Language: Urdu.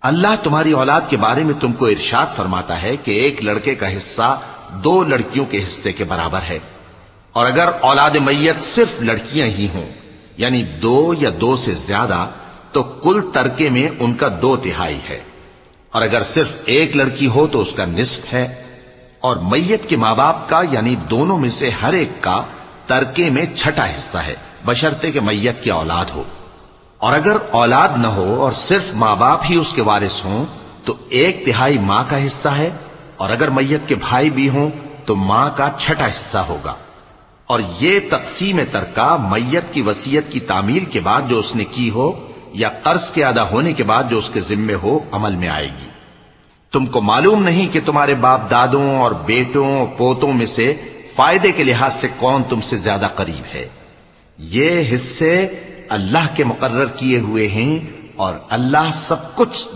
اللہ تمہاری اولاد کے بارے میں تم کو ارشاد فرماتا ہے کہ ایک لڑکے کا حصہ 2 لڑکیوں کے حصے کے برابر ہے، اور اگر اولاد میت صرف لڑکیاں ہی ہوں یعنی 2 یا 2 سے زیادہ تو کل ترکے میں ان کا 2/3 ہے، اور اگر صرف ایک لڑکی ہو تو اس کا نصف ہے، اور میت کے ماں باپ کا یعنی دونوں میں سے ہر ایک کا ترکے میں 6واں حصہ ہے، بشرطے کہ میت کی اولاد ہو، اور اگر اولاد نہ ہو اور صرف ماں باپ ہی اس کے وارث ہوں تو 1/3 ماں کا حصہ ہے، اور اگر میت کے بھائی بھی ہوں تو ماں کا 6واں حصہ ہوگا۔ اور یہ تقسیم ترکہ میت کی وصیت کی تعمیل کے بعد جو اس نے کی ہو یا قرض کے ادا ہونے کے بعد جو اس کے ذمے ہو عمل میں آئے گی۔ تم کو معلوم نہیں کہ تمہارے باپ دادوں اور بیٹوں اور پوتوں میں سے فائدے کے لحاظ سے کون تم سے زیادہ قریب ہے؟ یہ حصے اللہ کے مقرر کیے ہوئے ہیں، اور اللہ سب کچھ